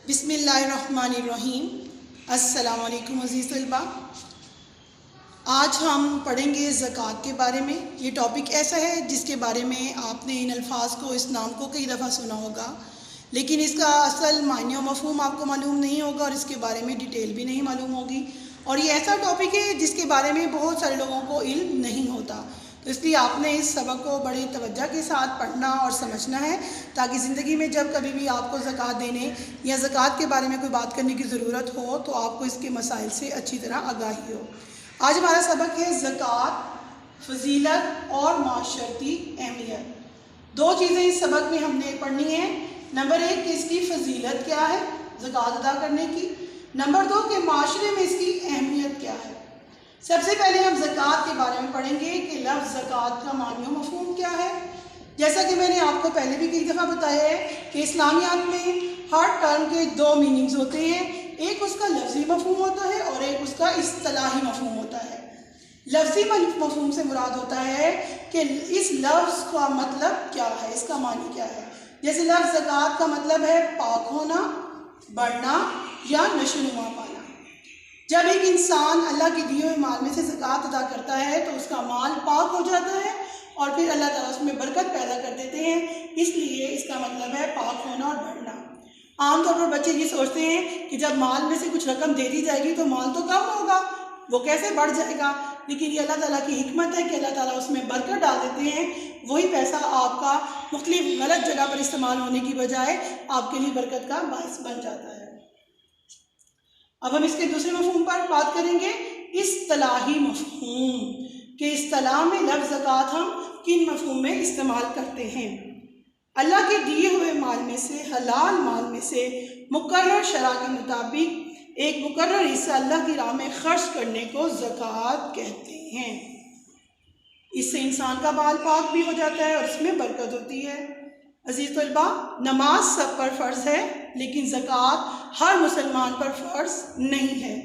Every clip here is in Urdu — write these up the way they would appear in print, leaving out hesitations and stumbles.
بسم اللہ الرحمن الرحیم۔ السلام علیکم عزیز طلباء۔ آج ہم پڑھیں گے زکوٰۃ کے بارے میں۔ یہ ٹاپک ایسا ہے جس کے بارے میں آپ نے ان الفاظ کو، اس نام کو کئی دفعہ سنا ہوگا، لیکن اس کا اصل معنی و مفہوم آپ کو معلوم نہیں ہوگا اور اس کے بارے میں ڈیٹیل بھی نہیں معلوم ہوگی، اور یہ ایسا ٹاپک ہے جس کے بارے میں بہت سارے لوگوں کو علم نہیں ہوتا، تو اس لیے آپ نے اس سبق کو بڑی توجہ کے ساتھ پڑھنا اور سمجھنا ہے، تاکہ زندگی میں جب کبھی بھی آپ کو زکوٰۃ دینے یا زکوٰۃ کے بارے میں کوئی بات کرنے کی ضرورت ہو تو آپ کو اس کے مسائل سے اچھی طرح آگاہی ہو۔ آج ہمارا سبق ہے زکوٰۃ، فضیلت اور معاشرتی اہمیت۔ دو چیزیں اس سبق میں ہم نے پڑھنی ہیں۔ نمبر ایک کہ اس کی فضیلت کیا ہے زکوٰۃ ادا کرنے کی، نمبر دو کہ معاشرے میں اس کی اہمیت کیا ہے۔ سب سے پہلے ہم زکوٰۃ کے بارے میں پڑھیں گے کہ لفظ زکوٰۃ کا معنی و مفہوم کیا ہے۔ جیسا کہ میں نے آپ کو پہلے بھی کئی دفعہ بتایا ہے کہ اسلامیات میں ہر ٹرم کے دو میننگز ہوتے ہیں، ایک اس کا لفظی مفہوم ہوتا ہے اور ایک اس کا اصطلاحی مفہوم ہوتا ہے۔ لفظی مفہوم سے مراد ہوتا ہے کہ اس لفظ کا مطلب کیا ہے، اس کا معنی کیا ہے۔ جیسے لفظ زکوٰۃ کا مطلب ہے پاک ہونا، بڑھنا یا نشوونما پانا۔ جب ایک انسان اللہ کے دیے ہوئے مال میں سے زکوٰۃ ادا کرتا ہے تو اس کا مال پاک ہو جاتا ہے اور پھر اللہ تعالیٰ اس میں برکت پیدا کر دیتے ہیں، اس لیے اس کا مطلب ہے پاک ہونا اور بڑھنا۔ عام طور پر بچے یہ سوچتے ہیں کہ جب مال میں سے کچھ رقم دے دی جائے گی تو مال تو کم ہوگا، وہ کیسے بڑھ جائے گا، لیکن یہ اللہ تعالیٰ کی حکمت ہے کہ اللہ تعالیٰ اس میں برکت ڈال دیتے ہیں، وہی پیسہ آپ کا مختلف غلط جگہ پر استعمال ہونے کی بجائے آپ کے لیے برکت کا باعث بن جاتا ہے۔ اب ہم اس کے دوسرے مفہوم پر بات کریں گے، اصطلاحی مفہوم، کہ اصطلاح میں لفظ زکوٰۃ ہم کن مفہوم میں استعمال کرتے ہیں۔ اللہ کے دیے ہوئے مال میں سے، حلال مال میں سے مقرر شرع کے مطابق ایک مقرر حصہ اللہ کی راہ میں خرچ کرنے کو زکوٰۃ کہتے ہیں۔ اس سے انسان کا مال پاک بھی ہو جاتا ہے اور اس میں برکت ہوتی ہے۔ عزیز طلباء، نماز سب پر فرض ہے لیکن زکوٰۃ ہر مسلمان پر فرض نہیں ہے۔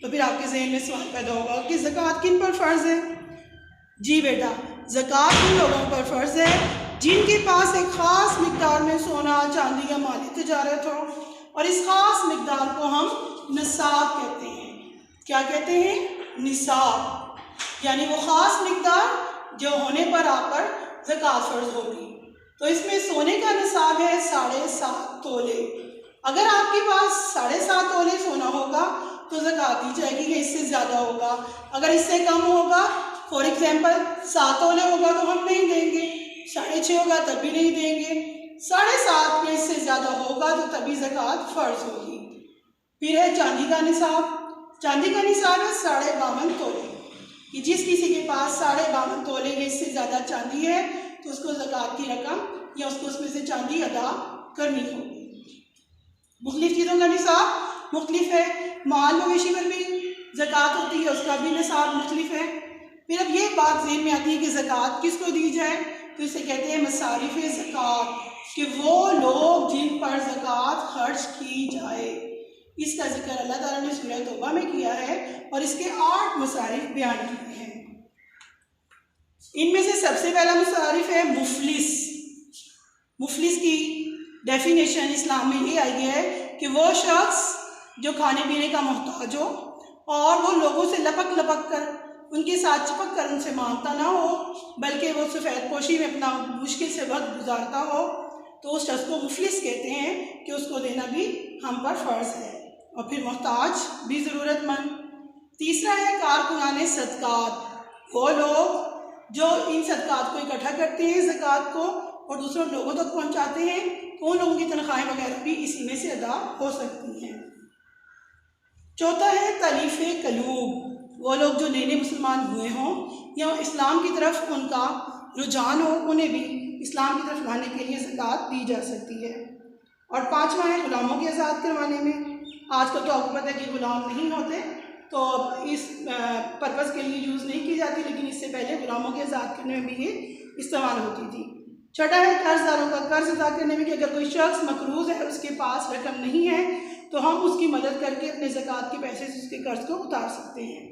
تو پھر آپ کے ذہن میں سوال پیدا ہوگا کہ زکوٰۃ کن پر فرض ہے؟ جی بیٹا، زکوٰۃ ان لوگوں پر فرض ہے جن کے پاس ایک خاص مقدار میں سونا، چاندی یا مالی تجارت ہو، اور اس خاص مقدار کو ہم نصاب کہتے ہیں۔ کیا کہتے ہیں؟ نصاب، یعنی وہ خاص مقدار جو ہونے پر آپ پر زکوٰۃ فرض ہوگی۔ تو اس میں سونے کا نصاب ہے 7.5 تولے۔ اگر آپ کے پاس 7.5 تولے سونا ہوگا تو زکوٰۃ دی جائے گی، اس سے زیادہ ہوگا۔ اگر اس سے کم ہوگا، فار ایگزامپل 7 تولے ہوگا تو ہم نہیں دیں گے، 6.5 ہوگا تب بھی نہیں دیں گے، 7.5 میں اس سے زیادہ ہوگا تو تبھی زکوٰۃ فرض ہوگی۔ پھر ہے چاندی کا نصاب۔ چاندی کا نصاب ہے 52.5 تولے، کہ جس کسی کے پاس 52.5 تولے یا اس سے زیادہ چاندی ہے تو اس کو زکوٰۃ کی رقم یا اس کو اس میں سے چاندی ادا کرنی ہوگی۔ مختلف چیزوں کا نصاب مختلف ہے، مال مویشی پر بھی زکوٰۃ ہوتی ہے، اس کا بھی نصاب مختلف ہے۔ پھر اب یہ بات ذہن میں آتی ہے کہ زکوٰۃ کس کو دی جائے، تو اسے کہتے ہیں مصارف زکوٰۃ، کہ وہ لوگ جن پر زکوٰۃ خرچ کی جائے۔ اس کا ذکر اللہ تعالیٰ نے سورہ توبہ میں کیا ہے اور اس کے 8 مصارف بیان کیے ہیں۔ ان میں سے سب سے پہلا مصارف ہے مفلس۔ مفلس کی ڈیفینیشن اسلام میں یہ آئی ہے کہ وہ شخص جو کھانے پینے کا محتاج ہو اور وہ لوگوں سے لپک لپک کر، ان کے ساتھ چپک کر ان سے مانگتا نہ ہو، بلکہ وہ سفید پوشی میں اپنا مشکل سے وقت گزارتا ہو، تو اس شخص کو مفلس کہتے ہیں کہ اس کو دینا بھی ہم پر فرض ہے۔ اور پھر محتاج بھی ضرورت مند۔ تیسرا ہے کارکنان صدقات، وہ لوگ جو ان صدقات کو اکٹھا کرتے ہیں زکوٰۃ کو اور دوسروں لوگوں تک پہنچاتے ہیں، تو ان لوگوں کی تنخواہیں وغیرہ بھی اسی میں سے ادا ہو سکتی ہیں۔ چوتھا ہے تالیف قلوب، وہ لوگ جو نئے نئے مسلمان ہوئے ہوں یا اسلام کی طرف ان کا رجحان ہو، انہیں بھی اسلام کی طرف لانے کے لیے زکوٰۃ دی جا سکتی ہے۔ اور پانچواں ہے غلاموں کی آزاد کروانے میں۔ آج کل تو آپ کو پتہ ہے کہ غلام نہیں ہوتے تو اس پرپز کے لیے یوز نہیں کی جاتی، لیکن اس سے پہلے غلاموں کے آزاد کرنے میں بھی یہ استعمال ہوتی تھی۔ چھٹا ہے قرض داروں کا قرض ادا کرنے میں، کہ اگر کوئی شخص مقروض ہے، اس کے پاس رقم نہیں ہے تو ہم اس کی مدد کر کے اپنے زکوٰۃ کے پیسے سے اس کے قرض کو اتار سکتے ہیں۔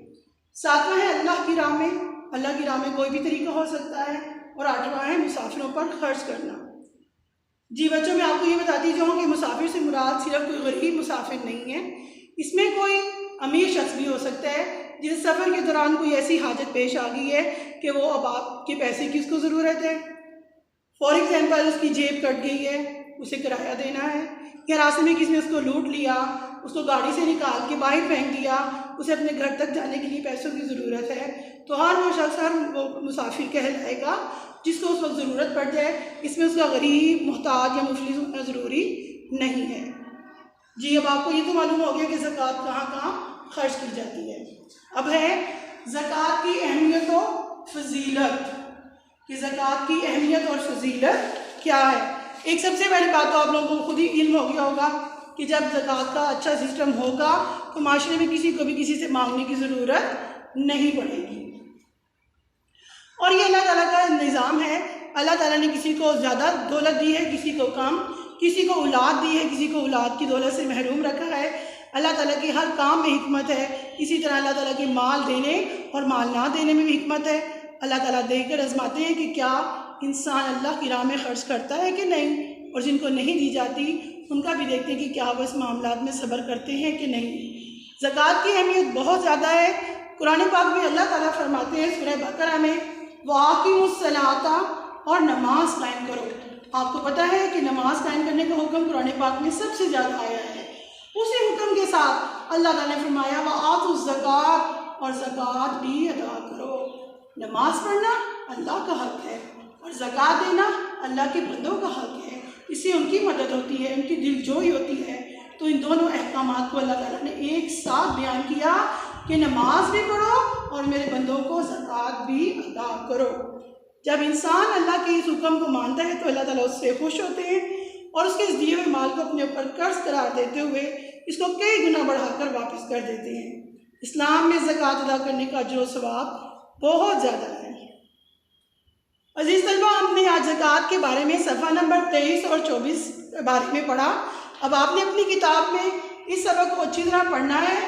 ساتواں ہے اللہ کی راہ میں، اللہ کی راہ میں کوئی بھی طریقہ ہو سکتا ہے۔ اور آٹھواں ہے مسافروں پر خرچ کرنا۔ جی بچوں، میں آپ کو یہ بتاتی جاؤں کہ مسافر سے مراد صرف کوئی غریب مسافر نہیں ہے، اس میں کوئی امیر شخص بھی ہو سکتا ہے جس سفر کے دوران کوئی ایسی حاجت پیش آ گئی ہے کہ وہ اب آپ کے پیسے کی اس کو ضرورت ہے۔ فار ایگزامپل اس کی جیب کٹ گئی ہے، اسے کرایہ دینا ہے، یا راستے میں کسی نے اس کو لوٹ لیا، اس کو گاڑی سے نکال کے باہر پھینک دیا، اسے اپنے گھر تک جانے کے لیے پیسوں کی ضرورت ہے، تو ہر وہ شخص ہر وہ مسافر کہلائے گا جس کو اس وقت ضرورت پڑ جائے۔ اس میں اس کا غریب، محتاج یا مفلس ہونا ضروری نہیں ہے۔ جی اب آپ کو یہ تو معلوم ہو گیا کہ زکوٰۃ کہاں کہاں خرچ کی جاتی ہے۔ اب ہے زکوٰۃ کی اہمیت و فضیلت، کہ زکوٰۃ کی اہمیت اور فضیلت کیا ہے۔ ایک سب سے پہلی بات تو آپ لوگوں کو خود ہی علم ہو گیا ہوگا کہ جب زکوٰۃ کا اچھا سسٹم ہوگا تو معاشرے میں کسی کو بھی کسی سے مانگنے کی ضرورت نہیں پڑے گی، اور یہ اللہ تعالیٰ کا نظام ہے۔ اللہ تعالیٰ نے کسی کو زیادہ دولت دی ہے، کسی کو کم، کسی کو اولاد دی ہے، کسی کو اولاد کی دولت سے محروم رکھا ہے۔ اللہ تعالیٰ کی ہر کام میں حکمت ہے۔ اسی طرح اللہ تعالیٰ کے مال دینے اور مال نہ دینے میں بھی حکمت ہے۔ اللہ تعالیٰ دے کر آزماتے ہیں کہ کیا انسان اللہ کی راہ میں خرچ کرتا ہے کہ نہیں، اور جن کو نہیں دی جاتی ان کا بھی دیکھتے ہیں کہ کیا وہ اس معاملات میں صبر کرتے ہیں کہ نہیں۔ زکوٰۃ کی اہمیت بہت زیادہ ہے۔ قرآن پاک میں اللہ تعالیٰ فرماتے ہیں سورہ بقرہ میں، وَأَقِیمُوا الصَّلَاةَ، اور نماز قائم کرو۔ آپ کو پتہ ہے کہ نماز قائم کرنے کا حکم قرآن پاک میں سب سے زیادہ آیا ہے۔ اسی حکم کے ساتھ اللہ تعالیٰ نے فرمایا وَآتُوا الزَّکَاۃَ، اور زکوٰۃ بھی ادا کرو۔ نماز پڑھنا اللہ کا حق ہے اور زکوٰۃ دینا اللہ کے بندوں کا حق ہے، اس سے ان کی مدد ہوتی ہے، ان کی دل جوئی ہوتی ہے۔ تو ان دونوں احکامات کو اللہ تعالیٰ نے ایک ساتھ بیان کیا کہ نماز بھی پڑھو اور میرے بندوں کو زکوٰۃ بھی ادا کرو۔ جب انسان اللہ کے اس حکم کو مانتا ہے تو اللہ تعالیٰ اس سے خوش ہوتے ہیں اور اس کے اس دیے ہوئے مال کو اپنے اوپر قرض قرار دیتے ہوئے اس کو کئی گنا بڑھا کر واپس کر دیتے ہیں۔ اسلام میں زکوٰۃ ادا کرنے کا اجر و ثواب بہت زیادہ ہے۔ عزیز طلبہ، ہم نے آج زکوٰۃ کے بارے میں صفحہ نمبر 23 اور 24 کے بارے میں پڑھا۔ اب آپ نے اپنی کتاب میں اس سبق کو اچھی طرح پڑھنا ہے،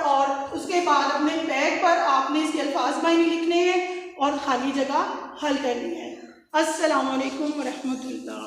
اور اس کے بعد اپنے بیگ پر آپ نے اس کے الفاظ معنی لکھنے ہیں اور خالی جگہ حل کرنی ہے۔ السلام علیکم ورحمۃ اللہ۔